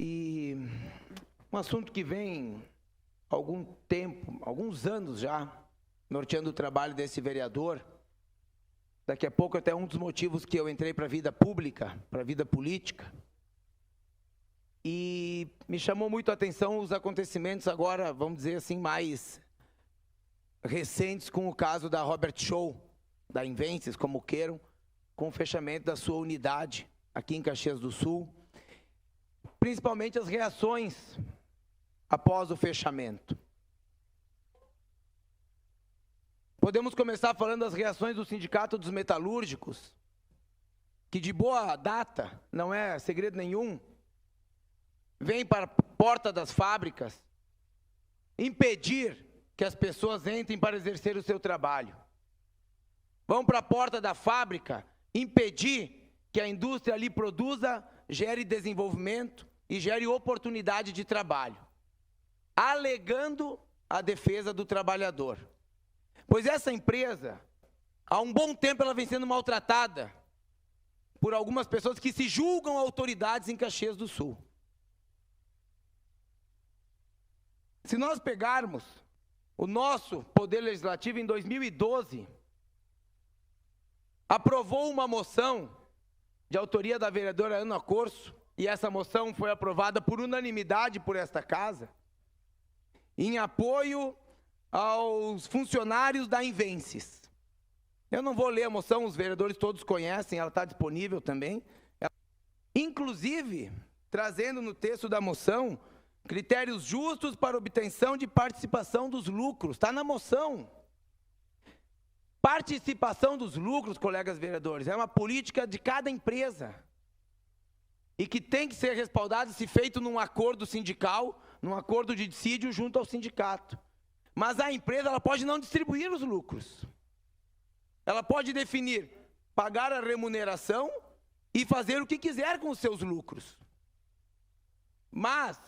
E um assunto que vem há algum tempo, alguns anos já, norteando o trabalho desse vereador. Daqui a pouco até um dos motivos que eu entrei para a vida pública, para a vida política. E me chamou muito a atenção os acontecimentos agora, vamos dizer assim, mais recentes, com o caso da Robert Show, da Invences, como queiram, com o fechamento da sua unidade aqui em Caxias do Sul. Principalmente as reações após o fechamento. Podemos começar falando das reações do Sindicato dos Metalúrgicos, que de boa data, não é segredo nenhum, vem para a porta das fábricas impedir que as pessoas entrem para exercer o seu trabalho. Vão para a porta da fábrica impedir que a indústria ali produza, gere desenvolvimento e gere oportunidade de trabalho, alegando a defesa do trabalhador. Pois essa empresa, há um bom tempo, ela vem sendo maltratada por algumas pessoas que se julgam autoridades em Caxias do Sul. Se nós pegarmos o nosso Poder Legislativo, em 2012, aprovou uma moção de autoria da vereadora Ana Corso, e essa moção foi aprovada por unanimidade por esta casa, em apoio aos funcionários da Invences. Eu não vou ler a moção, os vereadores todos conhecem, ela está disponível também. Inclusive, trazendo no texto da moção, critérios justos para obtenção de participação dos lucros. Está na moção. Participação dos lucros, colegas vereadores, é uma política de cada empresa. E que tem que ser respaldado se feito num acordo sindical, num acordo de dissídio junto ao sindicato. Mas a empresa, ela pode não distribuir os lucros. Ela pode definir, pagar a remuneração e fazer o que quiser com os seus lucros. Mas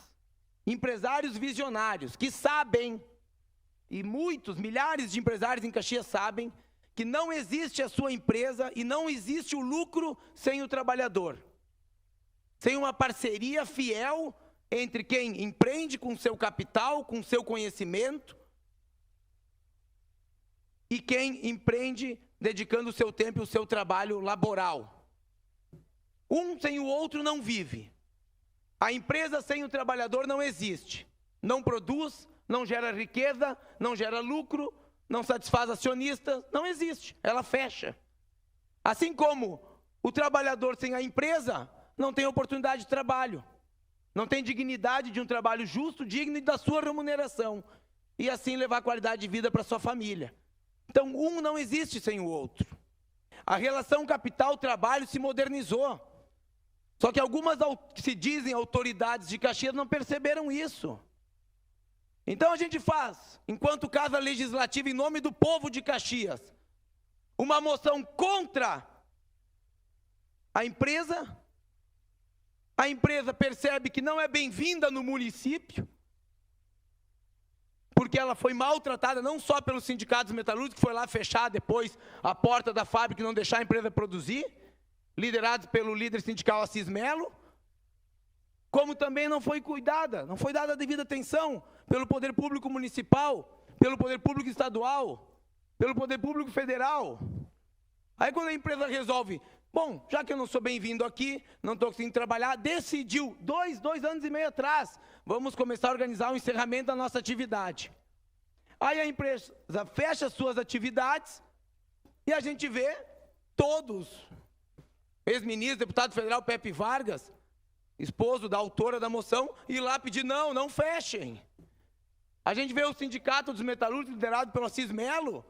empresários visionários que sabem, e muitos, milhares de empresários em Caxias sabem, que não existe a sua empresa e não existe o lucro sem o trabalhador. Sem uma parceria fiel entre quem empreende com seu capital, com seu conhecimento, e quem empreende dedicando o seu tempo e o seu trabalho laboral. Um sem o outro não vive. A empresa sem o trabalhador não existe. Não produz, não gera riqueza, não gera lucro, não satisfaz acionistas, não existe. Ela fecha. Assim como o trabalhador sem a empresa não tem oportunidade de trabalho, não tem dignidade de um trabalho justo, digno e da sua remuneração, e assim levar qualidade de vida para sua família. Então, um não existe sem o outro. A relação capital-trabalho se modernizou. Só que algumas que se dizem autoridades de Caxias não perceberam isso. Então a gente faz, enquanto Casa Legislativa, em nome do povo de Caxias, uma moção contra a empresa. A empresa percebe que não é bem-vinda no município, porque ela foi maltratada não só pelos sindicatos metalúrgicos, que foi lá fechar depois a porta da fábrica e não deixar a empresa produzir, liderados pelo líder sindical Assis Melo, como também não foi cuidada, não foi dada a devida atenção pelo poder público municipal, pelo poder público estadual, pelo poder público federal. Aí quando a empresa resolve, bom, já que eu não sou bem-vindo aqui, não estou conseguindo trabalhar, decidiu, dois anos e meio atrás, vamos começar a organizar o encerramento da nossa atividade. Aí a empresa fecha suas atividades e a gente vê todos, ex-ministro, deputado federal Pepe Vargas, esposo da autora da moção, ir lá pedir, não fechem. A gente vê o Sindicato dos Metalúrgicos, liderado pelo Assis Melo,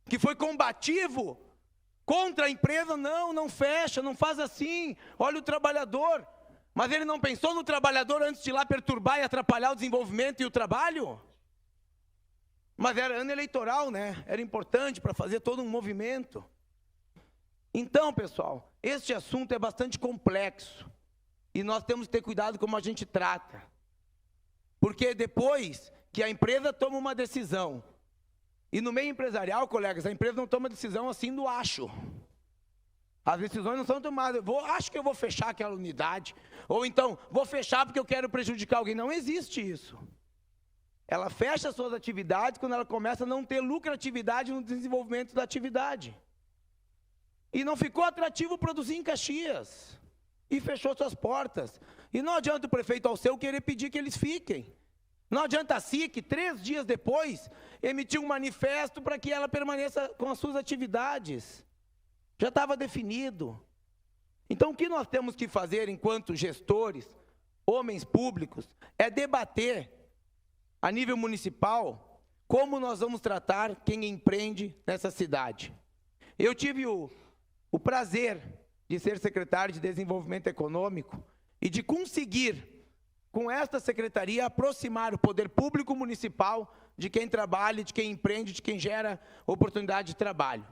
que foi combativo contra a empresa, não fecha, não faz assim, olha o trabalhador. Mas ele não pensou no trabalhador antes de ir lá perturbar e atrapalhar o desenvolvimento e o trabalho? Mas era ano eleitoral, né? Era importante para fazer todo um movimento. Então, pessoal, este assunto é bastante complexo. E nós temos que ter cuidado como a gente trata. Porque depois que a empresa toma uma decisão, e no meio empresarial, colegas, a empresa não toma decisão assim do acho. As decisões não são tomadas. Acho que eu vou fechar aquela unidade. Ou então, vou fechar porque eu quero prejudicar alguém. Não existe isso. Ela fecha suas atividades quando ela começa a não ter lucratividade no desenvolvimento da atividade. E não ficou atrativo produzir em Caxias. E fechou suas portas. E não adianta o prefeito Alceu querer pedir que eles fiquem. Não adianta a SIC, 3 dias depois, emitir um manifesto para que ela permaneça com as suas atividades. Já estava definido. Então, o que nós temos que fazer enquanto gestores, homens públicos, é debater a nível municipal como nós vamos tratar quem empreende nessa cidade. Eu tive o prazer de ser secretário de Desenvolvimento Econômico e de conseguir, com esta secretaria, aproximar o poder público municipal de quem trabalha, de quem empreende, de quem gera oportunidade de trabalho.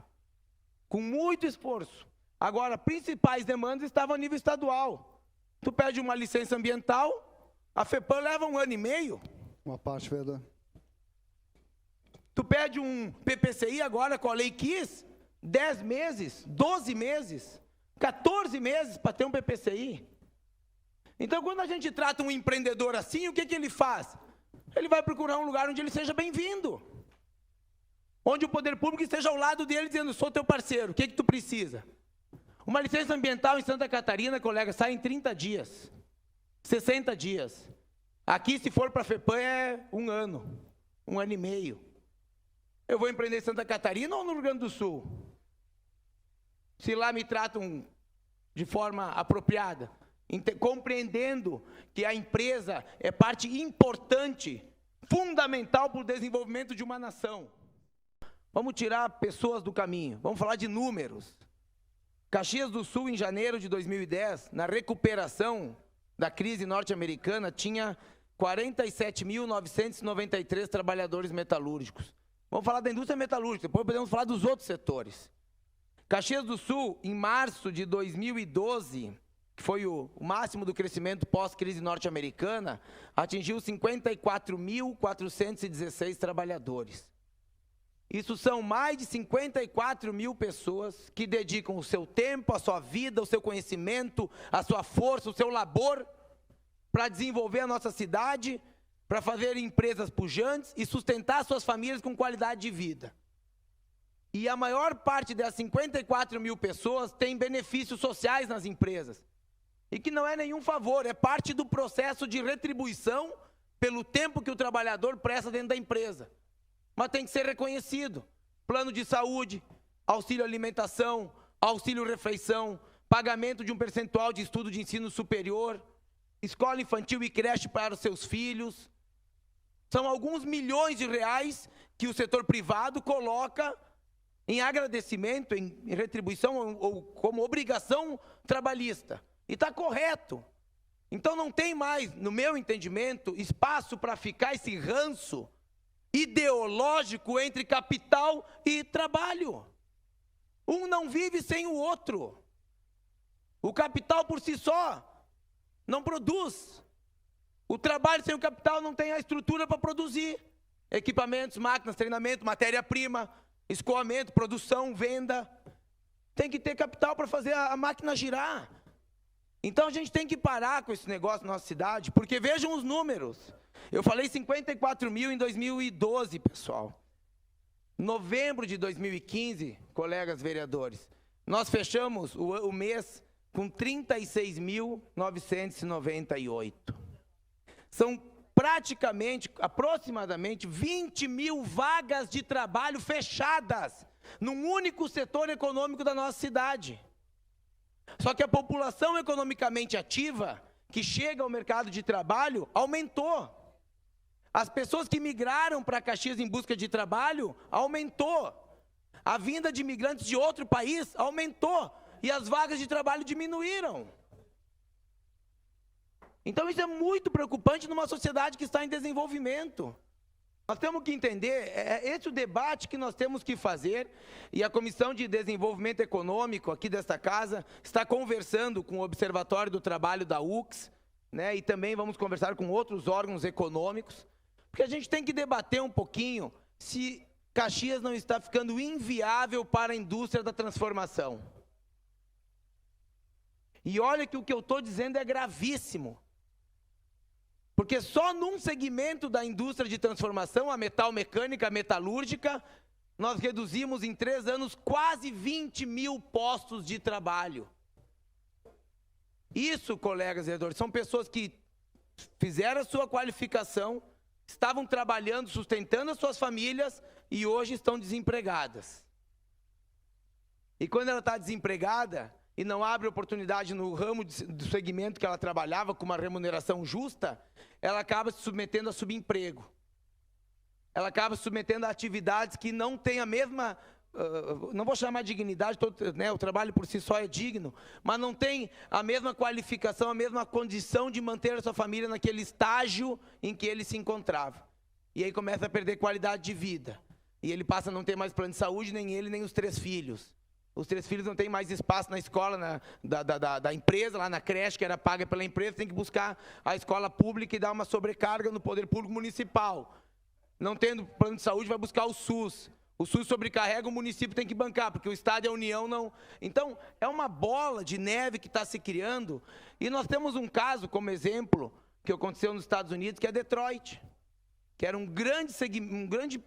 Com muito esforço. Agora, principais demandas estavam a nível estadual. Tu pede uma licença ambiental, a FEPAM leva 1 ano e meio. Uma parte, verdade. Tu pede um PPCI agora com a Lei Kiss, 10 meses, 12 meses, 14 meses para ter um PPCI. Então, quando a gente trata um empreendedor assim, o que ele faz? Ele vai procurar um lugar onde ele seja bem-vindo. Onde o poder público esteja ao lado dele, dizendo, sou teu parceiro, o que tu precisa? Uma licença ambiental em Santa Catarina, colega, sai em 30 dias, 60 dias. Aqui, se for para a FEPAM, é 1 ano, 1 ano e meio. Eu vou empreender em Santa Catarina ou no Rio Grande do Sul? Se lá me tratam de forma apropriada, compreendendo que a empresa é parte importante, fundamental para o desenvolvimento de uma nação. Vamos tirar pessoas do caminho, vamos falar de números. Caxias do Sul, em janeiro de 2010, na recuperação da crise norte-americana, tinha 47.993 trabalhadores metalúrgicos. Vamos falar da indústria metalúrgica, depois podemos falar dos outros setores. Caxias do Sul, em março de 2012, que foi o máximo do crescimento pós-crise norte-americana, atingiu 54.416 trabalhadores. Isso são mais de 54 mil pessoas que dedicam o seu tempo, a sua vida, o seu conhecimento, a sua força, o seu labor para desenvolver a nossa cidade, para fazer empresas pujantes e sustentar suas famílias com qualidade de vida. E a maior parte das 54 mil pessoas tem benefícios sociais nas empresas. E que não é nenhum favor, é parte do processo de retribuição pelo tempo que o trabalhador presta dentro da empresa. Mas tem que ser reconhecido. Plano de saúde, auxílio alimentação, auxílio refeição, pagamento de um percentual de estudo de ensino superior, escola infantil e creche para os seus filhos. São alguns milhões de reais que o setor privado coloca em agradecimento, em retribuição ou como obrigação trabalhista. E está correto. Então não tem mais, no meu entendimento, espaço para ficar esse ranço ideológico entre capital e trabalho. Um não vive sem o outro. O capital por si só não produz. O trabalho sem o capital não tem a estrutura para produzir. Equipamentos, máquinas, treinamento, matéria-prima, escoamento, produção, venda. Tem que ter capital para fazer a máquina girar. Então a gente tem que parar com esse negócio na nossa cidade, porque vejam os números. Eu falei 54 mil em 2012, pessoal. Novembro de 2015, colegas vereadores, nós fechamos o mês com 36.998. São praticamente, aproximadamente, 20 mil vagas de trabalho fechadas num único setor econômico da nossa cidade. Só que a população economicamente ativa, que chega ao mercado de trabalho, aumentou. As pessoas que migraram para Caxias em busca de trabalho, aumentou. A vinda de imigrantes de outro país aumentou. E as vagas de trabalho diminuíram. Então isso é muito preocupante numa sociedade que está em desenvolvimento. Nós temos que entender, é esse o debate que nós temos que fazer, e a Comissão de Desenvolvimento Econômico aqui desta casa está conversando com o Observatório do Trabalho da UX, né, e também vamos conversar com outros órgãos econômicos, porque a gente tem que debater um pouquinho se Caxias não está ficando inviável para a indústria da transformação. E olha que o que eu estou dizendo é gravíssimo. Porque só num segmento da indústria de transformação, a metalmecânica, a metalúrgica, nós reduzimos em 3 anos quase 20 mil postos de trabalho. Isso, colegas vereadores, são pessoas que fizeram a sua qualificação, estavam trabalhando, sustentando as suas famílias e hoje estão desempregadas. E quando ela está desempregada e não abre oportunidade no ramo do segmento que ela trabalhava com uma remuneração justa, ela acaba se submetendo a subemprego. Ela acaba se submetendo a atividades que não têm a mesma, não vou chamar de dignidade, o trabalho por si só é digno, mas não tem a mesma qualificação, a mesma condição de manter a sua família naquele estágio em que ele se encontrava. E aí começa a perder qualidade de vida. E ele passa a não ter mais plano de saúde, nem ele, nem os 3 filhos. Os 3 filhos não têm mais espaço na escola da empresa, lá na creche, que era paga pela empresa, tem que buscar a escola pública e dar uma sobrecarga no poder público municipal. Não tendo plano de saúde, vai buscar o SUS. O SUS sobrecarrega, o município tem que bancar, porque o Estado e a União não... Então, é uma bola de neve que está se criando, e nós temos um caso, como exemplo, que aconteceu nos Estados Unidos, que é Detroit, que era um grande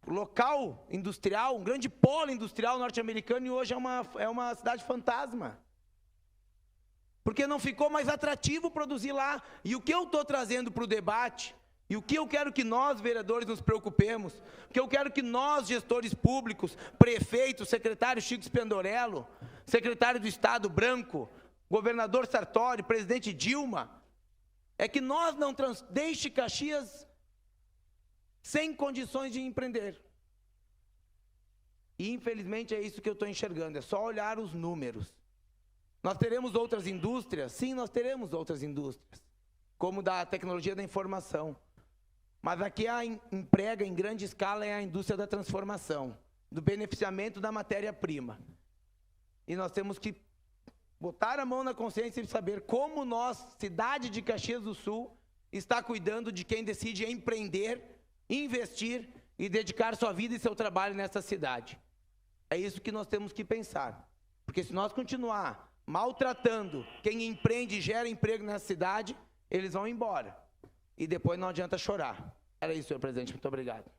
local industrial, um grande polo industrial norte-americano, e hoje é uma cidade fantasma. Porque não ficou mais atrativo produzir lá. E o que eu estou trazendo para o debate, e o que eu quero que nós, vereadores, nos preocupemos, o que eu quero que nós, gestores públicos, prefeitos, secretário Chico Spendorello, secretário do Estado Branco, governador Sartori, presidente Dilma, é que nós não deixe Caxias sem condições de empreender. E infelizmente é isso que eu estou enxergando, é só olhar os números. Nós teremos outras indústrias? Sim, nós teremos outras indústrias, como da tecnologia da informação. Mas aqui a emprega em grande escala é a indústria da transformação, do beneficiamento da matéria-prima. E nós temos que botar a mão na consciência e saber como nós, cidade de Caxias do Sul, está cuidando de quem decide empreender, investir e dedicar sua vida e seu trabalho nessa cidade. É isso que nós temos que pensar. Porque se nós continuar maltratando quem empreende e gera emprego nessa cidade, eles vão embora. E depois não adianta chorar. Era isso, senhor presidente. Muito obrigado.